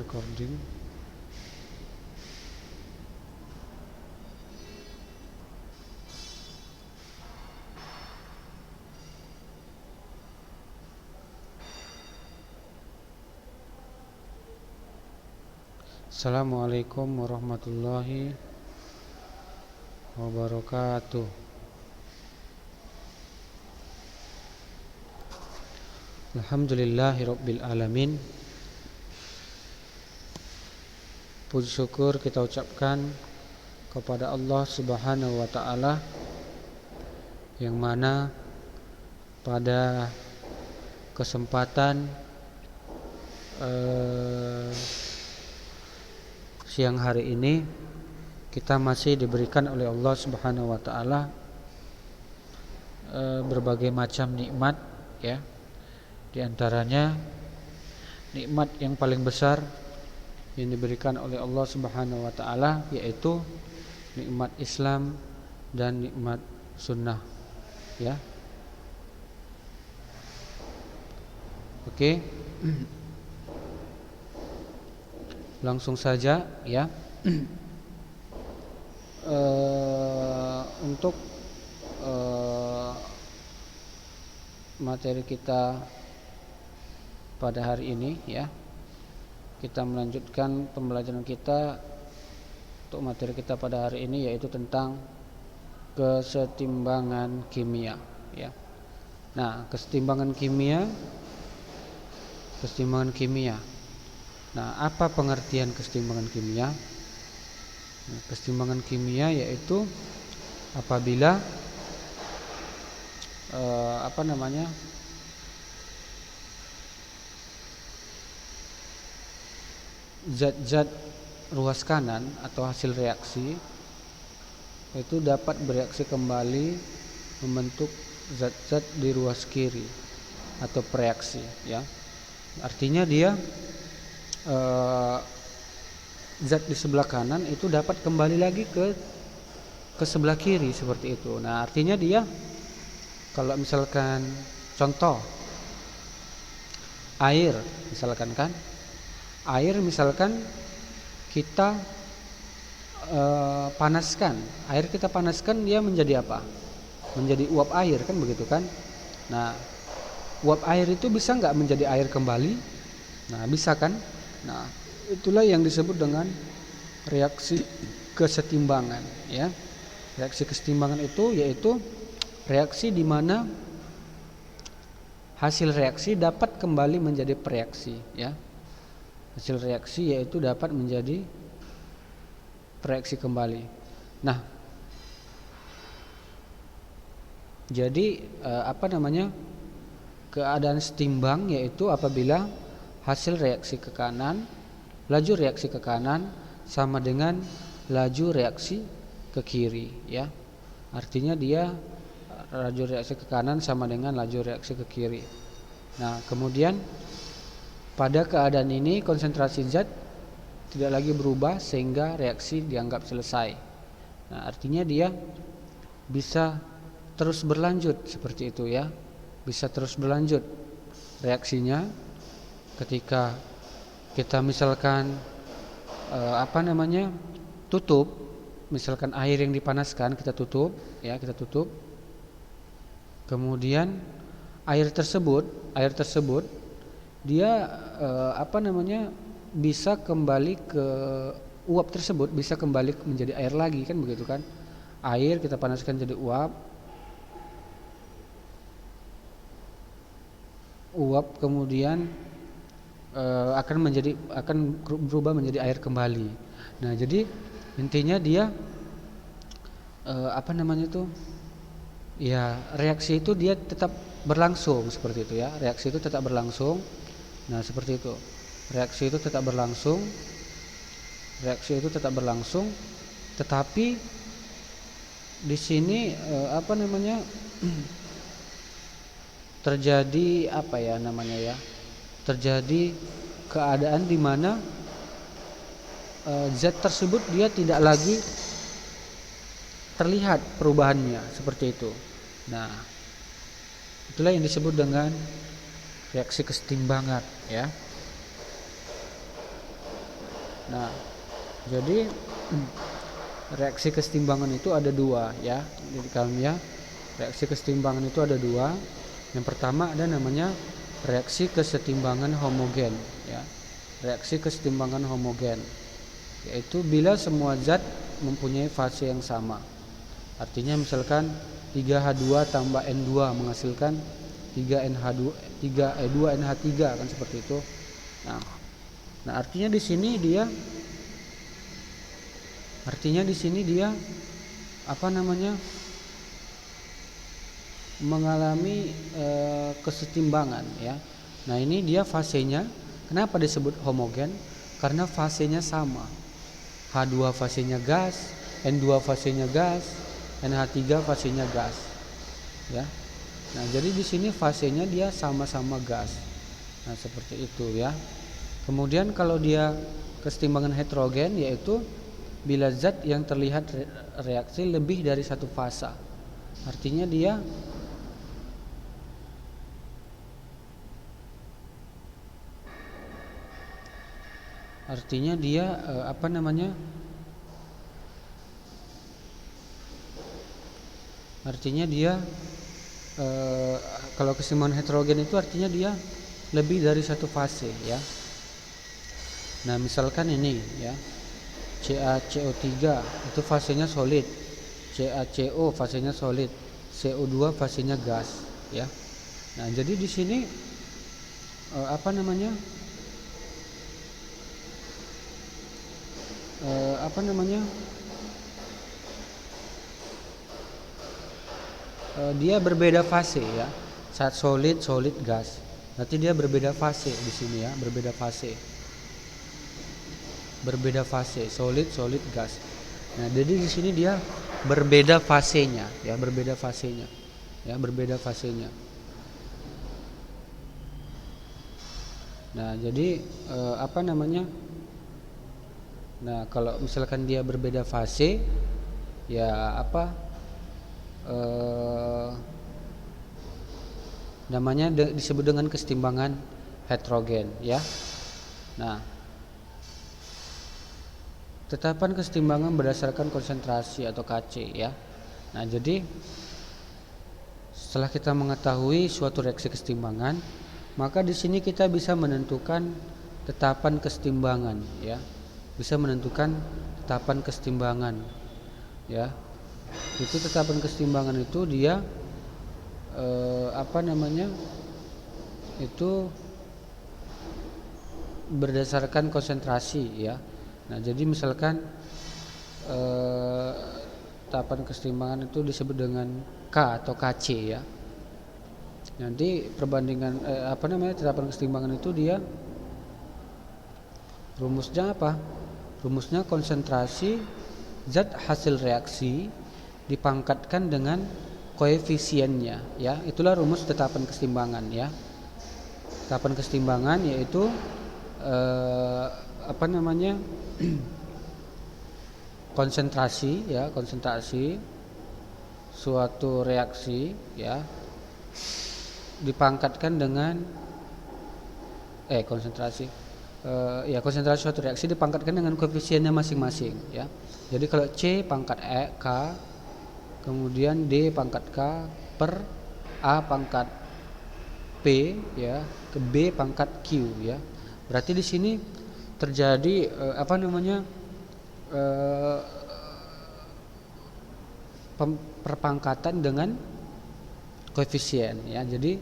recording. Assalamualaikum warahmatullahi wabarakatuh. Alhamdulillahirabbil alamin. Puji syukur kita ucapkan kepada Allah Subhanahu wa taala yang mana pada kesempatan siang hari ini kita masih diberikan oleh Allah Subhanahu wa taala berbagai macam nikmat, ya. Di antaranya nikmat yang paling besar yang diberikan oleh Allah Subhanahu wa taala yaitu nikmat Islam dan nikmat sunnah, ya. Oke. Langsung saja, ya. Untuk materi kita pada hari ini, ya, kita melanjutkan pembelajaran kita. Untuk materi kita pada hari ini yaitu tentang kesetimbangan kimia, ya. Nah, kesetimbangan kimia. Nah, apa pengertian kesetimbangan kimia? Nah, kesetimbangan kimia yaitu apabila zat-zat ruas kanan atau hasil reaksi itu dapat bereaksi kembali membentuk zat-zat di ruas kiri atau preaksi, ya. Artinya dia zat di sebelah kanan itu dapat kembali lagi ke sebelah kiri seperti itu. Nah, artinya dia kalau misalkan contoh air misalkan kita panaskan, dia menjadi apa? Menjadi uap air, kan begitu kan? Nah, uap air itu bisa nggak menjadi air kembali? Nah, bisa kan? Nah, itulah yang disebut dengan reaksi kesetimbangan, ya. Reaksi kesetimbangan itu yaitu reaksi di mana hasil reaksi dapat kembali menjadi preaksi, ya. Hasil reaksi yaitu dapat menjadi preaksi kembali. Nah, jadi keadaan setimbang yaitu apabila hasil reaksi ke kanan, laju reaksi ke kanan sama dengan laju reaksi ke kiri, ya. Artinya dia laju reaksi ke kanan sama dengan laju reaksi ke kiri. Nah, kemudian pada keadaan ini konsentrasi zat tidak lagi berubah sehingga reaksi dianggap selesai. Nah, artinya dia bisa terus berlanjut seperti itu, ya. Bisa terus berlanjut reaksinya ketika kita misalkan tutup, misalkan air yang dipanaskan kita tutup. Kemudian air tersebut dia bisa kembali ke uap tersebut, bisa kembali menjadi air lagi, kan begitu kan? Air kita panaskan jadi uap kemudian akan berubah menjadi air kembali. Nah, jadi intinya dia reaksi itu dia tetap berlangsung seperti itu, ya. Reaksi itu tetap berlangsung. Nah, seperti itu. Reaksi itu tetap berlangsung. Tetapi di sini terjadi terjadi keadaan di mana zat tersebut dia tidak lagi terlihat perubahannya seperti itu. Nah, itulah yang disebut dengan reaksi kesetimbangan, ya. Nah, jadi reaksi kesetimbangan itu ada dua ya. Jadi kalau ya reaksi kesetimbangan itu ada dua. Yang pertama ada namanya reaksi kesetimbangan homogen ya. Reaksi kesetimbangan homogen yaitu bila semua zat mempunyai fase yang sama. Artinya misalkan 3H2 tambah N2 menghasilkan 3NH2 3E2NH3 kan seperti itu. Nah, artinya di sini dia mengalami kesetimbangan ya. Nah, ini dia fasenya. Kenapa disebut homogen? Karena fasenya sama. H2 fasenya gas, N2 fasenya gas, NH3 fasenya gas. Ya. Nah, jadi di sini fasenya dia sama-sama gas. Nah, seperti itu ya. Kemudian kalau dia kesetimbangan heterogen yaitu bila zat yang terlihat reaksi lebih dari satu fasa. Artinya dia kalau kesetimbangan heterogen itu artinya dia lebih dari satu fase ya. Nah, misalkan ini ya, CaCO3 itu fasenya solid, CaCO fasenya solid, CO2 fasenya gas ya. Nah, jadi di sini dia berbeda fase ya. Saat solid gas. Berarti dia berbeda fase di sini ya, berbeda fase solid gas. Nah, jadi di sini dia berbeda fasenya. Nah, jadi Nah, kalau misalkan dia berbeda fase ya disebut dengan kesetimbangan heterogen ya. Nah, tetapan kesetimbangan berdasarkan konsentrasi atau Kc ya. Nah, jadi setelah kita mengetahui suatu reaksi kesetimbangan, maka di sini kita bisa menentukan tetapan kesetimbangan ya. Bisa menentukan tetapan kesetimbangan ya. Itu tetapan kesetimbangan itu dia itu berdasarkan konsentrasi ya. Nah, jadi misalkan tetapan kesetimbangan itu disebut dengan K atau Kc ya. Nanti perbandingan tetapan kesetimbangan itu dia rumusnya apa? Rumusnya konsentrasi zat hasil reaksi dipangkatkan dengan koefisiennya ya. Itulah rumus tetapan kesetimbangan ya. Tetapan kesetimbangan yaitu konsentrasi suatu reaksi ya dipangkatkan dengan konsentrasi suatu reaksi dipangkatkan dengan koefisiennya masing-masing ya. Jadi kalau C pangkat K, kemudian D pangkat K per A pangkat P ya, ke B pangkat Q ya. Berarti di sini terjadi perpangkatan dengan koefisien ya. Jadi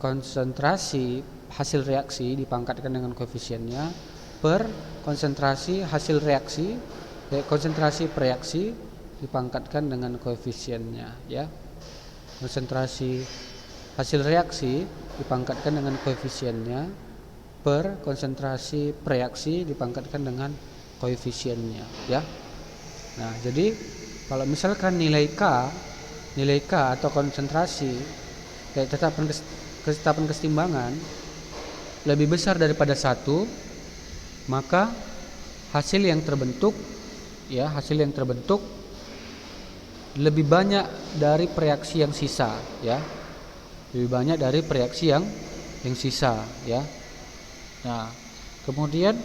konsentrasi hasil reaksi dipangkatkan dengan koefisiennya per konsentrasi hasil reaksi konsentrasi reaksi dipangkatkan dengan koefisiennya ya. Konsentrasi hasil reaksi dipangkatkan dengan koefisiennya per konsentrasi reaksi dipangkatkan dengan koefisiennya ya. Nah, jadi kalau misalkan nilai K atau konsentrasi tetapan kesetimbangan lebih besar daripada 1, maka hasil yang terbentuk lebih banyak dari reaksi yang sisa ya. Lebih banyak dari reaksi yang sisa ya. Nah, kemudian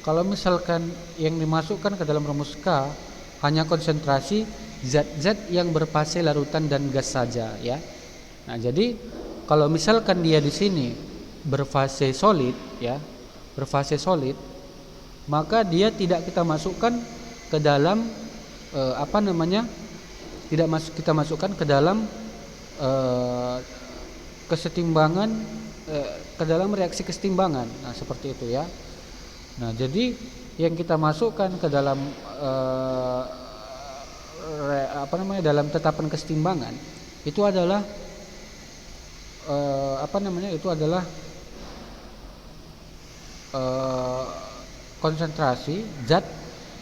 kalau misalkan yang dimasukkan ke dalam rumus K hanya konsentrasi zat-zat yang berfase larutan dan gas saja ya. Nah, jadi kalau misalkan dia di sini berfase solid ya, berfase solid, maka dia tidak kita masukkan ke dalam kita masukkan ke dalam kesetimbangan ke dalam reaksi kesetimbangan. Nah, seperti itu ya. Nah, jadi yang kita masukkan ke dalam dalam tetapan kesetimbangan itu adalah konsentrasi zat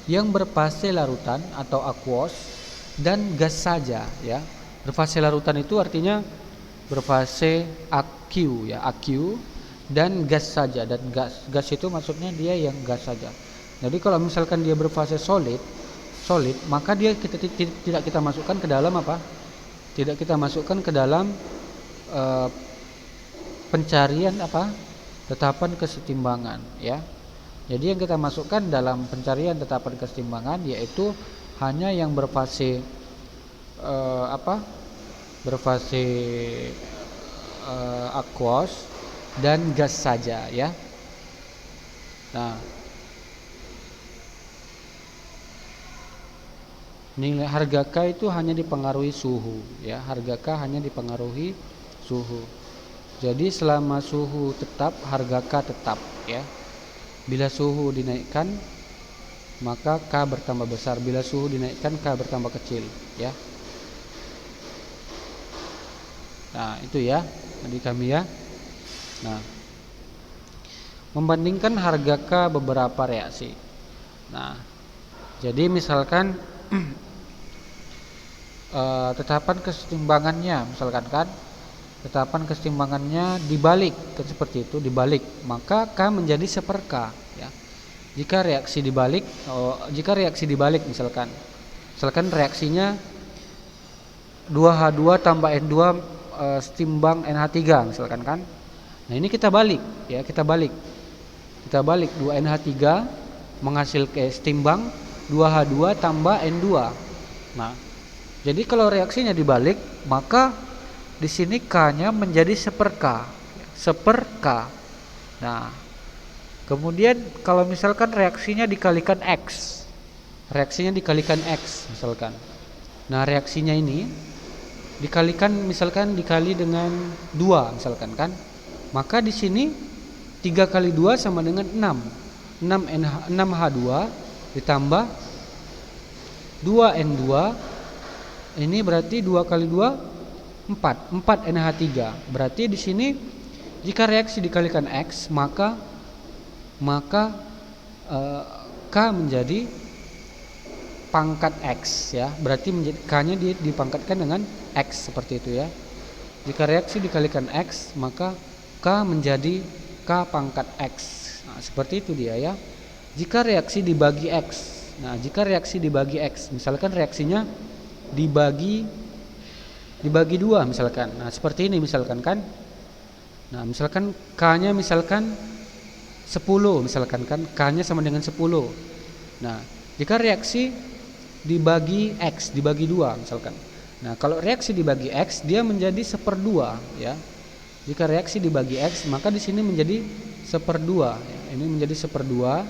yang berfase larutan atau aquos dan gas saja ya. Berfase larutan itu artinya berfase aqu ya, aqu, dan gas saja, dan gas itu maksudnya dia yang gas saja. Jadi kalau misalkan dia berfase solid, maka dia tidak kita masukkan ke dalam tidak kita masukkan ke dalam pencarian tetapan kesetimbangan ya. Jadi yang kita masukkan dalam pencarian tetapan kesetimbangan yaitu hanya yang berfase berfase aquos dan gas saja ya. Nah, nilai harga K itu hanya dipengaruhi suhu ya. Harga K hanya dipengaruhi suhu. Jadi selama suhu tetap, harga K tetap ya. Bila suhu dinaikkan, maka K bertambah besar. Bila suhu dinaikkan, K bertambah kecil ya. Nah, itu ya adik kami ya. Nah, membandingkan harga K beberapa reaksi. Nah, jadi misalkan tetapan kesetimbangannya, misalkan kan tetapan kesetimbangannya dibalik seperti itu, dibalik, maka K menjadi 1/K ya. Jika reaksi dibalik misalkan reaksinya 2H2 tambah N2 setimbang NH3 misalkan kan. Nah, ini kita balik 2NH3 menghasilkan setimbang 2H2 tambah N2. Nah, jadi kalau reaksinya dibalik, maka di sini K-nya menjadi 1/K. Nah, kemudian kalau misalkan reaksinya dikalikan X misalkan. Nah, reaksinya ini dikali dengan 2 misalkan kan. Maka di sini 3 kali 2 sama dengan 6. 6H2 ditambah 2N2, ini berarti 2 kali 2 4 NH3. Berarti di sini jika reaksi dikalikan X, maka K menjadi pangkat X ya. Berarti K-nya dipangkatkan dengan X seperti itu ya. Jika reaksi dikalikan X, maka K menjadi K pangkat X. Nah, seperti itu dia ya. Jika reaksi dibagi X. Nah, jika reaksi dibagi X, misalkan reaksinya dibagi 2 misalkan. Nah, seperti ini misalkan kan. Nah, misalkan K-nya misalkan 10 misalkan kan. K-nya sama dengan 10. Nah, jika reaksi dibagi X, dibagi 2 misalkan. Nah, kalau reaksi dibagi X, dia menjadi 1/2 ya. Jika reaksi dibagi X, maka di sini menjadi 1/2 ya. Ini menjadi 1/2,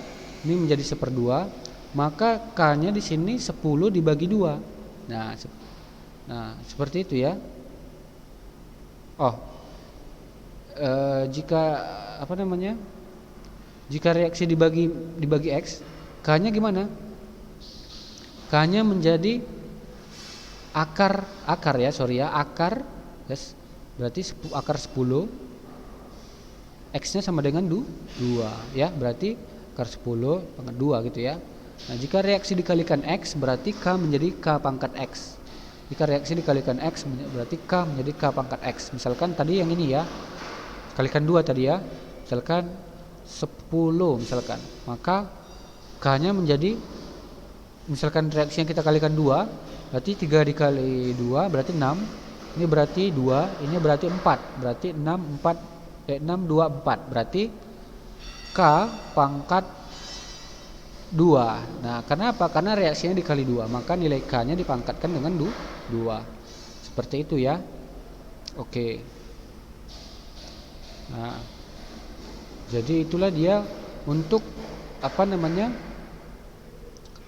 ini menjadi 1/2, maka K-nya di sini 10 dibagi 2. Nah, seperti itu ya. Jika reaksi dibagi X, K-nya gimana? K-nya menjadi akar yes. Berarti akar 10, X-nya sama dengan 2 ya. Berarti akar 10 pangkat 2 gitu ya. Nah, jika reaksi dikalikan X, berarti K menjadi K pangkat X. Jika reaksi dikalikan X, berarti K menjadi K pangkat X. Misalkan tadi yang ini ya, kalikan 2 tadi ya. Misalkan 10 misalkan, maka K-nya menjadi, misalkan reaksi yang kita kalikan 2, berarti 3 dikali 2 berarti 6. Ini berarti 2, ini berarti 4. Berarti 6 2 4. Berarti K pangkat 2. Nah, kenapa? Karena reaksinya dikali 2, maka nilai K-nya dipangkatkan dengan 2. Seperti itu ya. Oke. Nah, jadi itulah dia untuk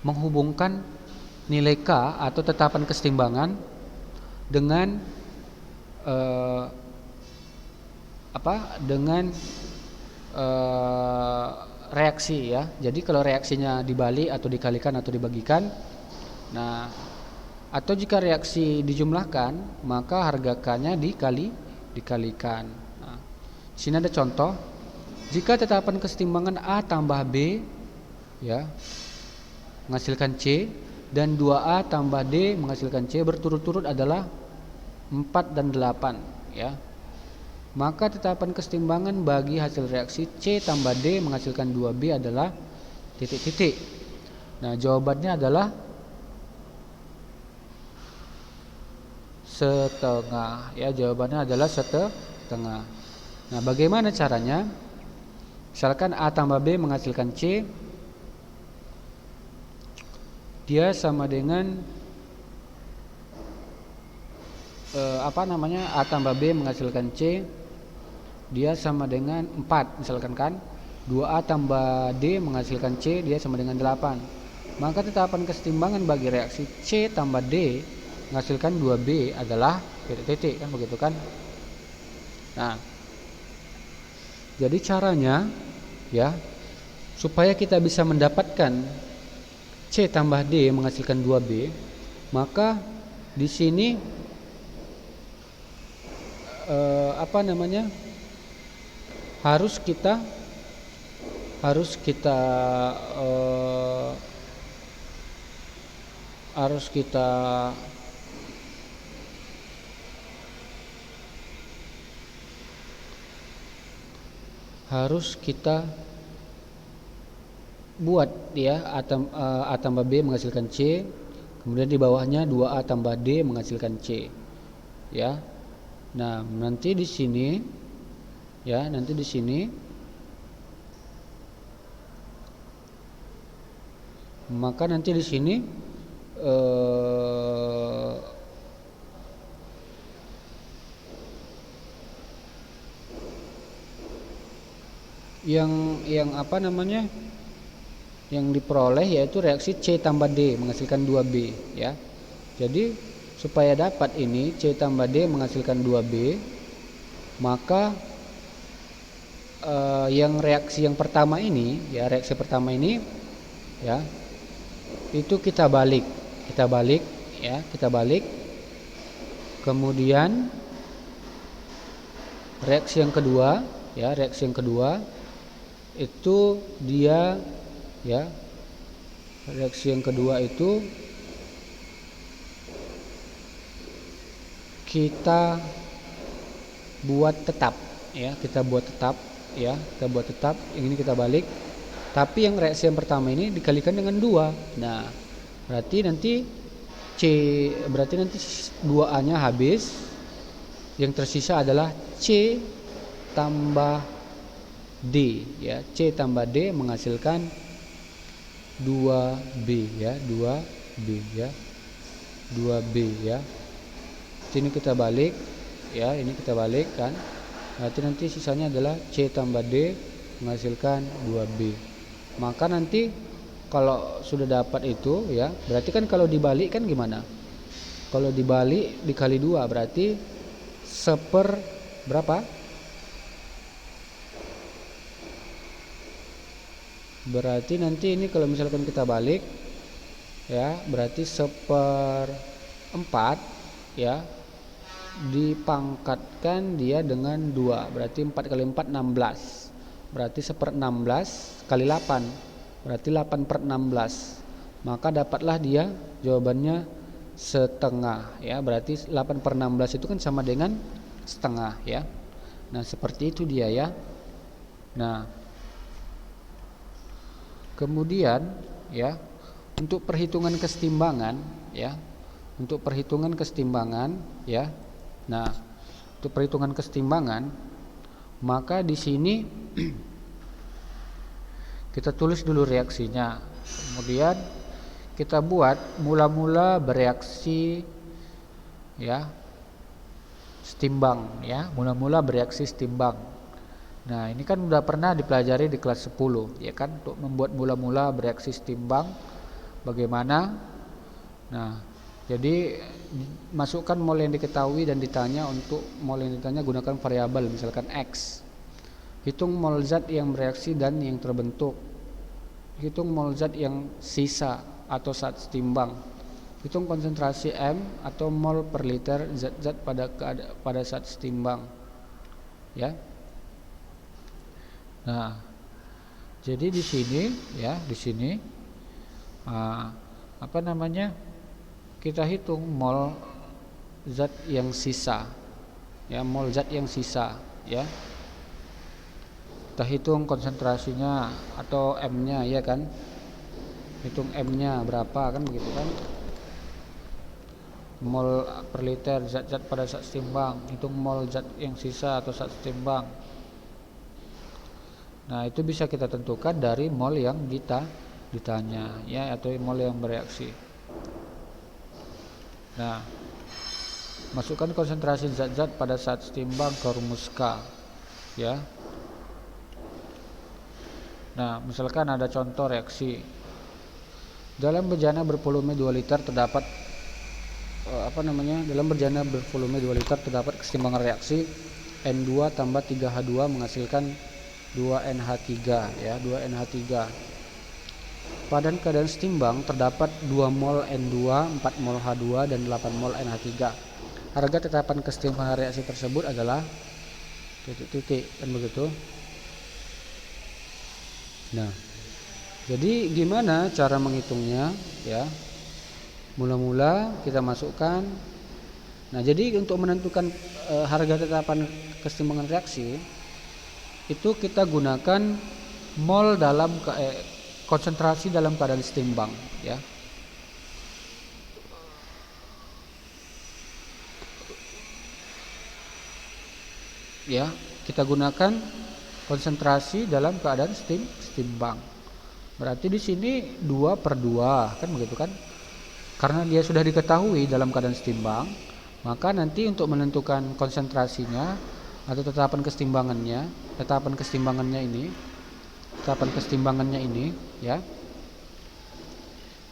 menghubungkan nilai K atau tetapan kesetimbangan dengan reaksi ya. Jadi kalau reaksinya dibalik atau dikalikan atau dibagikan, nah, atau jika reaksi dijumlahkan, maka harga K-nya dikalikan. Nah, sini ada contoh. Jika tetapan kesetimbangan A tambah B ya menghasilkan C dan 2A tambah D menghasilkan C berturut-turut adalah 4 dan 8 ya. Maka tetapan kesetimbangan bagi hasil reaksi C tambah D menghasilkan 2B adalah titik-titik. Nah, jawabannya adalah setengah ya, jawabannya adalah setengah. Nah, bagaimana caranya? Misalkan A tambah B menghasilkan C, dia sama dengan A tambah B menghasilkan C, dia sama dengan 4 misalkan kan. 2A tambah D menghasilkan C, dia sama dengan 8. Maka tetapan kesetimbangan bagi reaksi C tambah D menghasilkan 2B adalah titik-titik, kan begitu kan. Nah, jadi caranya ya, supaya kita bisa mendapatkan C tambah D menghasilkan 2B, maka di sini harus kita buat ya, A tambah B menghasilkan C, kemudian di bawahnya 2A tambah D menghasilkan C ya. Nah, nanti di sini maka nanti di sini yang diperoleh yaitu reaksi C tambah D menghasilkan 2B ya. Jadi supaya dapat ini C tambah D menghasilkan 2B, maka reaksi pertama ini ya, itu kita balik. Kemudian reaksi yang kedua itu dia ya, reaksi yang kedua itu kita buat tetap ya, ini kita balik. Tapi yang reaksi yang pertama ini dikalikan dengan 2. Nah, berarti nanti 2A-nya habis. Yang tersisa adalah C tambah D ya. C tambah D menghasilkan 2B ya, 2B ya. 2B ya. Sini kita balik ya, ini kita balik kan. Nanti sisanya adalah C tambah D menghasilkan 2B. Maka nanti kalau sudah dapat itu ya, berarti kan kalau dibalik kan gimana? Kalau dibalik dikali 2 berarti seper berapa? Berarti nanti ini kalau misalkan kita balik ya, berarti seper 4 ya, dipangkatkan dia dengan 2. Berarti 4 kali 4 16. Berarti seper 16 kali 8. Berarti 8/16. Maka dapatlah dia jawabannya setengah ya. Berarti 8/16 itu kan sama dengan setengah ya. Nah, seperti itu dia ya. Nah, kemudian ya, untuk perhitungan kesetimbangan ya. Nah, untuk perhitungan kesetimbangan, maka di sini Kita tulis dulu reaksinya. Kemudian kita buat mula-mula bereaksi ya setimbang ya, mula-mula bereaksi setimbang. Nah, ini kan udah pernah dipelajari di kelas 10 ya kan, untuk membuat mula-mula bereaksi setimbang bagaimana. Nah, jadi masukkan mol yang diketahui dan ditanya. Untuk mol yang ditanya gunakan variabel misalkan X. Hitung mol zat yang bereaksi dan yang terbentuk. Hitung mol zat yang sisa atau saat setimbang. Hitung konsentrasi M atau mol per liter zat-zat pada saat setimbang. Ya. Nah, jadi di sini ya, di sini kita hitung mol zat yang sisa. Ya, mol zat yang sisa ya. Kita hitung konsentrasinya atau M-nya ya kan. Hitung M-nya berapa kan begitu kan. Mol per liter zat-zat pada saat setimbang. Hitung mol zat yang sisa atau saat setimbang. Nah, itu bisa kita tentukan dari mol yang ditanya ya, atau mol yang bereaksi. Nah, masukkan konsentrasi zat-zat pada saat setimbang ke rumus K ya. Nah, misalkan ada contoh reaksi. Dalam bejana bervolume 2 liter terdapat dalam bejana bervolume 2 liter terdapat kesetimbangan reaksi N2 tambah 3H2 menghasilkan 2NH3 ya, 2NH3. Pada keadaan setimbang terdapat 2 mol N2, 4 mol H2 dan 8 mol NH3. Harga tetapan kesetimbangan reaksi tersebut adalah titik-titik kan begitu. Nah, jadi gimana cara menghitungnya ya? Mula-mula kita masukkan. Nah, jadi untuk menentukan harga tetapan kesetimbangan reaksi itu kita gunakan mol dalam konsentrasi dalam keadaan setimbang ya. Ya, kita gunakan konsentrasi dalam keadaan setimbang. Berarti di sini 2/2 kan begitu kan? Karena dia sudah diketahui dalam keadaan setimbang, maka nanti untuk menentukan konsentrasinya atau tetapan kesetimbangannya ini ya,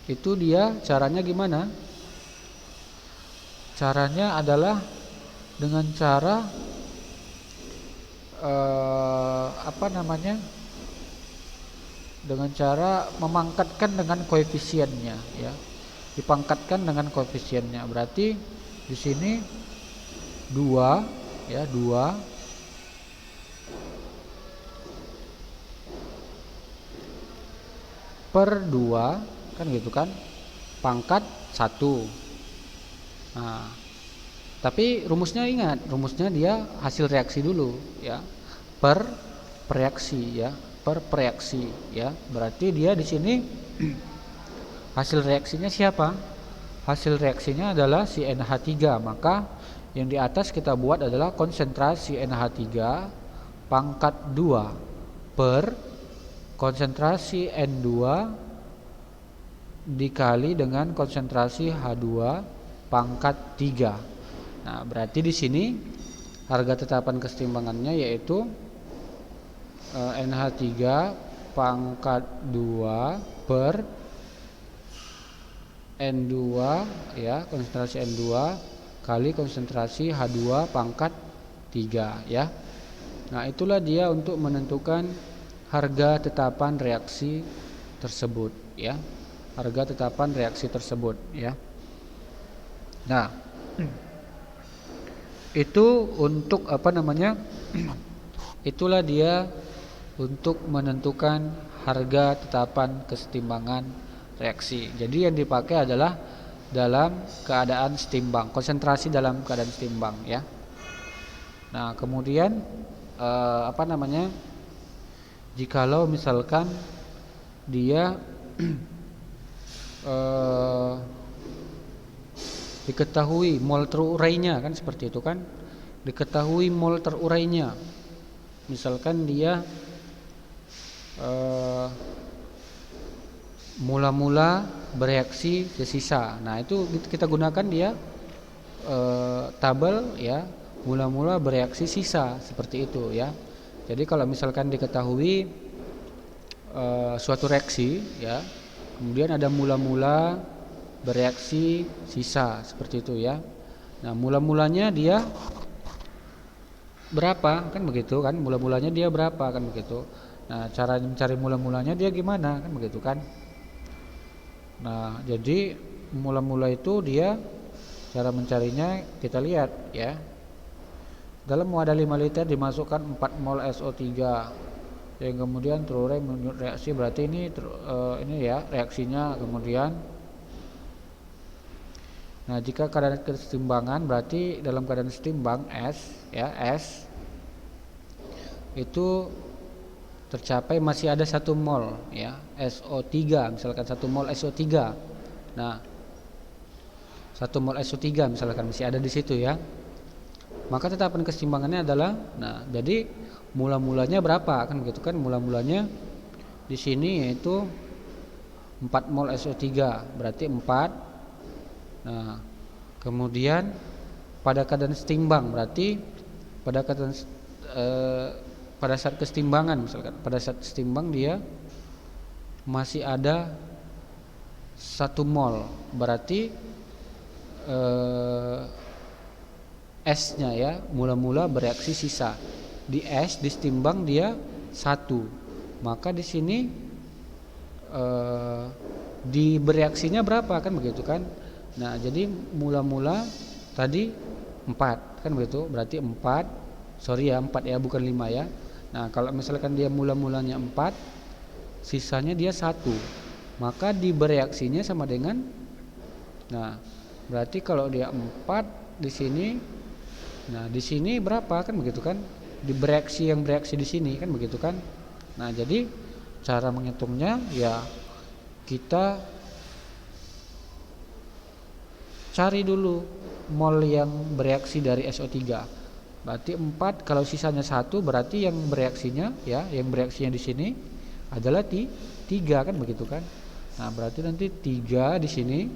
itu dia caranya gimana? Caranya adalah dengan cara dengan cara memangkatkan dengan koefisiennya ya, dipangkatkan dengan koefisiennya. Berarti di sini 2 ya, 2 per 2 kan gitu kan, pangkat 1. Nah, tapi rumusnya ingat, rumusnya dia hasil reaksi dulu ya, per reaksi ya, per reaksi ya. Berarti dia di sini hasil reaksinya siapa? Hasil reaksinya adalah si NH3, maka yang di atas kita buat adalah konsentrasi NH3 pangkat 2 per konsentrasi N2 dikali dengan konsentrasi H2 pangkat 3. Nah, berarti di sini harga tetapan kesetimbangannya yaitu NH3 pangkat 2 per N2 ya, konsentrasi N2 kali konsentrasi H2 pangkat 3 ya. Nah, itulah dia untuk menentukan harga tetapan reaksi tersebut ya. Harga tetapan reaksi tersebut ya. Nah, itu untuk itulah dia untuk menentukan harga tetapan kesetimbangan reaksi. Jadi yang dipakai adalah dalam keadaan setimbang, konsentrasi dalam keadaan setimbang ya. Nah, kemudian jikalau misalkan dia diketahui mol terurainya kan, seperti itu kan, diketahui mol terurainya. Misalkan dia eh, mula-mula bereaksi ke sisa. Nah, itu kita gunakan dia tabel ya, mula-mula bereaksi sisa seperti itu ya. Jadi kalau misalkan diketahui suatu reaksi ya, kemudian ada mula-mula bereaksi sisa seperti itu ya. Nah, mula-mulanya dia berapa kan begitu kan? Mula-mulanya dia berapa kan begitu. Nah, cara mencari mula-mulanya dia gimana kan begitu kan? Nah, jadi mula-mula itu dia cara mencarinya kita lihat ya. Dalam wadah 5 liter dimasukkan 4 mol SO3 yang kemudian terurai menurut reaksi, berarti ini ya reaksinya. Kemudian nah, jika keadaan kesetimbangan berarti dalam keadaan setimbang S ya, S itu tercapai masih ada 1 mol ya SO3, misalkan 1 mol SO3. Nah, 1 mol SO3 misalkan masih ada di situ ya. Maka tetapan kesetimbangannya adalah, nah, jadi mula-mulanya berapa kan begitu kan? Mula-mulanya di sini yaitu 4 mol SO3, berarti 4. Nah, kemudian pada keadaan setimbang berarti pada keadaan pada saat kesetimbangan, misalkan pada saat setimbang dia masih ada 1 mol, berarti S-nya ya, mula-mula bereaksi sisa. Di S disetimbang dia 1. Maka di sini di bereaksinya berapa kan begitu kan? Nah, jadi mula-mula tadi 4 kan begitu, berarti 4 ya, bukan 5 ya. Nah, kalau misalkan dia mula-mulanya 4, sisanya dia 1, maka di bereaksinya sama dengan, nah, berarti kalau dia 4 di sini, nah di sini berapa kan begitu kan? Di bereaksi yang bereaksi di sini kan begitu kan? Nah, jadi cara menghitungnya ya kita cari dulu mol yang bereaksi dari SO3. Berarti 4, kalau sisanya 1 berarti yang bereaksinya ya, yang bereaksinya di sini adalah 3 kan begitu kan? Nah, berarti nanti 3 di sini.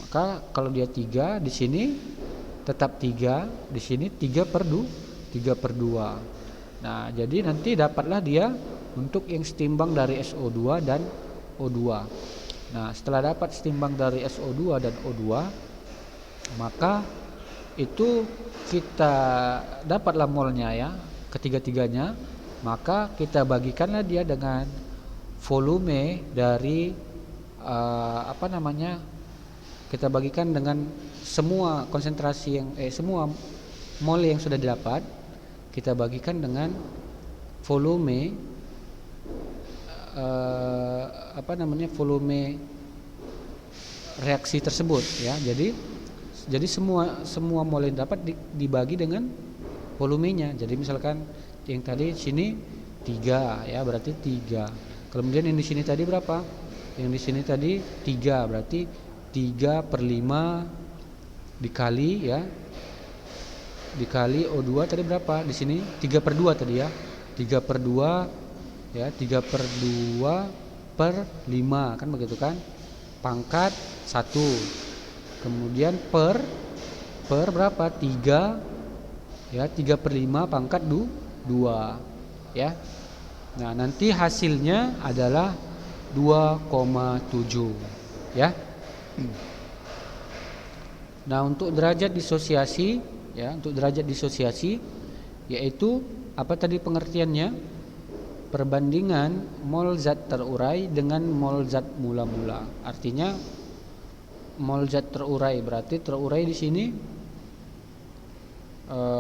Maka kalau dia 3 di sini tetap 3, di sini 3/2. Nah, jadi nanti dapatlah dia untuk yang setimbang dari SO2 dan O2. Nah, setelah dapat setimbang dari SO2 dan O2, maka itu kita dapatlah molnya ya, ketiga-tiganya. Maka kita bagikanlah dia dengan volume dari kita bagikan dengan semua konsentrasi yang semua mol yang sudah didapat, kita bagikan dengan volume volume reaksi tersebut ya. Jadi semua mol yang dapat dibagi dengan volumenya. Jadi misalkan yang tadi sini 3 ya, berarti 3. Kemudian yang di sini tadi berapa? Yang di sini tadi 3, berarti 3/5 dikali ya, dikali O2 tadi berapa? Di sini 3/2 tadi ya. 3/2 ya, 3/2/5 kan begitu kan? Pangkat 1. Kemudian per berapa? 3 ya, 3/5 pangkat 2 ya. Nah, nanti hasilnya adalah 2,7 ya. Nah, untuk derajat disosiasi ya, untuk derajat disosiasi yaitu apa tadi pengertiannya? Perbandingan mol zat terurai dengan mol zat mula-mula. Artinya mol zat terurai berarti terurai di sini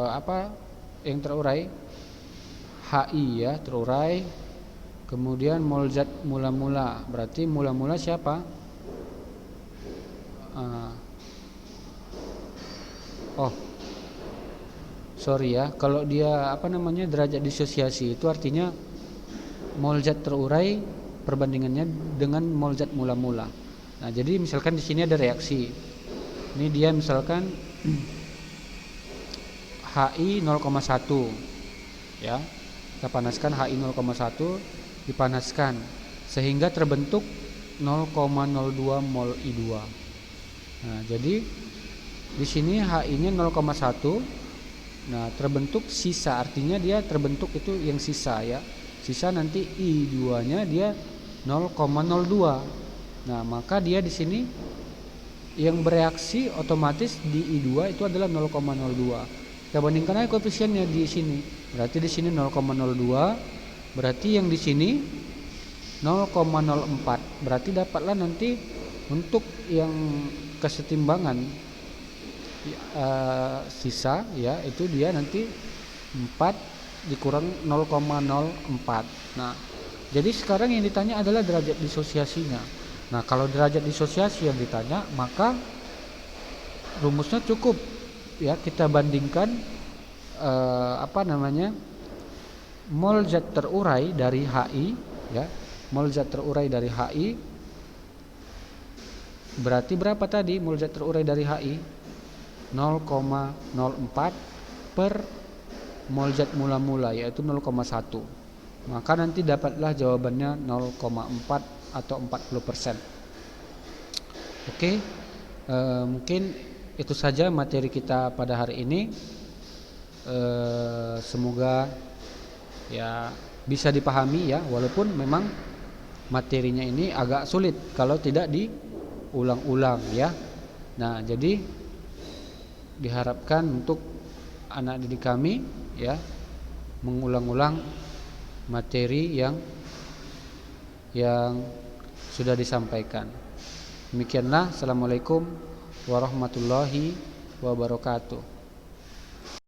apa yang terurai? HI ya, terurai. Kemudian mol zat mula-mula, berarti mula-mula siapa? Sorry ya, kalau dia derajat disosiasi itu artinya mol zat terurai perbandingannya dengan mol zat mula-mula. Nah, jadi misalkan di sini ada reaksi. Ini dia misalkan HI 0,1 ya. Kita panaskan HI 0,1 dipanaskan sehingga terbentuk 0,02 mol I2. Nah, jadi di sini HI-nya 0,1. Nah, terbentuk sisa, artinya dia terbentuk itu yang sisa ya. Sisa nanti I2-nya dia 0,02. Nah, maka dia di sini yang bereaksi otomatis di I2 itu adalah 0,02. Kita bandingkan aja koefisiennya di sini. Berarti di sini 0,02, berarti yang di sini 0,04. Berarti dapatlah nanti untuk yang kesetimbangan sisa ya, itu dia nanti 4 dikurang 0,04. Nah, jadi sekarang yang ditanya adalah derajat disosiasinya. Nah, kalau derajat disosiasi yang ditanya, maka rumusnya cukup ya, kita bandingkan mol zat terurai dari HI ya. Mol zat terurai dari HI berarti berapa tadi mol zat terurai dari HI? 0,04 per mol zat mula-mula, yaitu 0,1. Maka nanti dapatlah jawabannya 0,4 atau 40%. Oke, mungkin itu saja materi kita pada hari ini. Semoga ya bisa dipahami ya, walaupun memang materinya ini agak sulit kalau tidak diulang-ulang ya. Nah, jadi diharapkan untuk anak didik kami ya mengulang-ulang materi yang sudah disampaikan. Demikianlah, assalamualaikum warahmatullahi wabarakatuh.